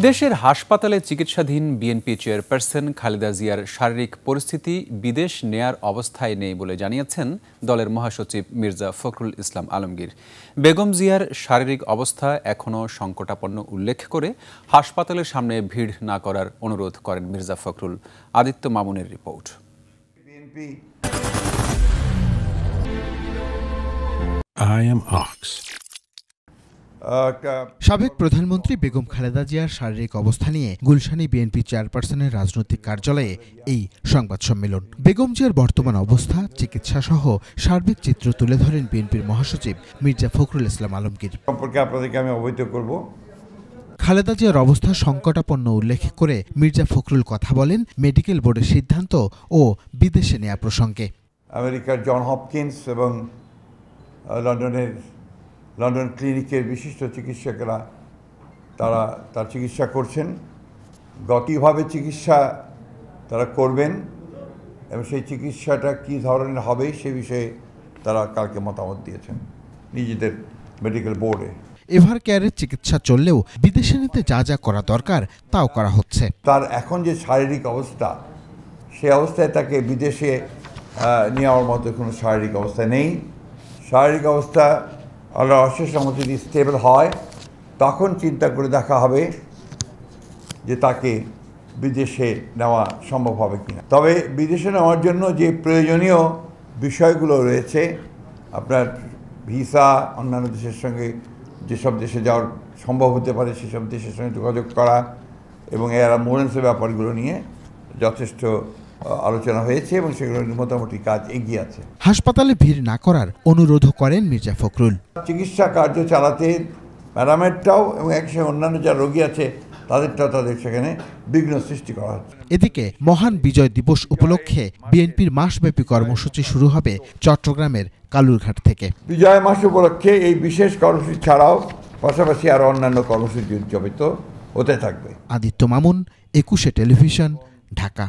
দেশের হাসপাতালে চিকিৎসাধীন বিএনপি চেয়ারপারসন খালেদা জিয়ার শারীরিক পরিস্থিতি বিদেশ নেয়ার অবস্থায় নেই বলে জানিয়েছেন দলের মহাসচিব মির্জা ফখরুল ইসলাম আলমগীর। বেগম জিয়ার শারীরিক অবস্থা এখনও সংকটাপন্ন উল্লেখ করে হাসপাতালের সামনে ভিড় না করার অনুরোধ করেন মির্জা ফখরুল। আদিত্য মামুনের রিপোর্ট। সাবেক প্রধানমন্ত্রী বেগম খালেদা জিয়ার শারীরিক অবস্থা নিয়ে গুলশানী বিএনপি চেয়ারপারসনের রাজনৈতিক কার্যালয়ে এই সংবাদ সম্মেলন। বেগম জিয়ার বর্তমান অবস্থা, চিকিৎসা সহ সার্বিক চিত্র তুলে ধরেন বিএনপির মহাসচিব মির্জা ফখরুল ইসলাম আলমগীর। সম্পর্কে আপনাদেরকে আমি অবহিত করব। খালেদা জিয়ার অবস্থা সংকটাপন্ন উল্লেখ করে মির্জা ফখরুল কথা বলেন মেডিকেল বোর্ডের সিদ্ধান্ত ও বিদেশে নেয়া প্রসঙ্গে। আমেরিকার জন হপকিন্স এবং লন্ডন ক্লিনিকের বিশিষ্ট চিকিৎসকেরা তার চিকিৎসা করছেন। কীভাবে চিকিৎসা তারা করবেন এবং সেই চিকিৎসাটা কী ধরনের হবে সে বিষয়ে তারা কালকে মতামত দিয়েছেন নিজেদের মেডিকেল বোর্ডে। এভার কেয়ারের চিকিৎসা চললেও বিদেশে নিতে যা যা করা দরকার তাও করা হচ্ছে। তার এখন যে শারীরিক অবস্থা, সে অবস্থায় তাকে বিদেশে নেওয়ার মতো কোনো শারীরিক অবস্থা নেই। শারীরিক অবস্থা আল্লাহর অশেষ রহমতে যদি স্টেবল হয়, তখন চিন্তা করে দেখা হবে যে তাকে বিদেশে নেওয়া সম্ভব হবে কিনা। তবে বিদেশে নেওয়ার জন্য যে প্রয়োজনীয় বিষয়গুলো রয়েছে, আপনার ভিসা, অন্যান্য দেশের সঙ্গে যেসব দেশে যাওয়ার সম্ভব হতে পারে সেসব দেশের সঙ্গে যোগাযোগ করা এবং এর অ্যাম্বুলেন্সের ব্যাপারগুলো নিয়ে যথেষ্ট আলোচনা হয়েছে এবং সেগুলোর মোটামুটি কাজ এগিয়ে আছে। হাসপাতালে ভিড় না করার অনুরোধ করেন মির্জা ফখরুল। চিকিৎসা কার্য চালাতে প্যারামেডটাও এবং একসঙ্গে অন্যান্য যারা রোগী আছে তাদের সেখানে বিঘ্ন সৃষ্টি করা হচ্ছে। এদিকে মহান বিজয় দিবস উপলক্ষে বিএনপির মাসব্যাপী কর্মসূচি শুরু হবে চট্টগ্রামের কালুরঘাট থেকে। বিজয় মাস উপলক্ষে এই বিশেষ কর্মসূচি ছাড়াও পাশাপাশি আরও অন্যান্য কর্মসূচি উদযাপিত হতে থাকবে। আদিত্য মামুন, 21 টেলিভিশন, ঢাকা।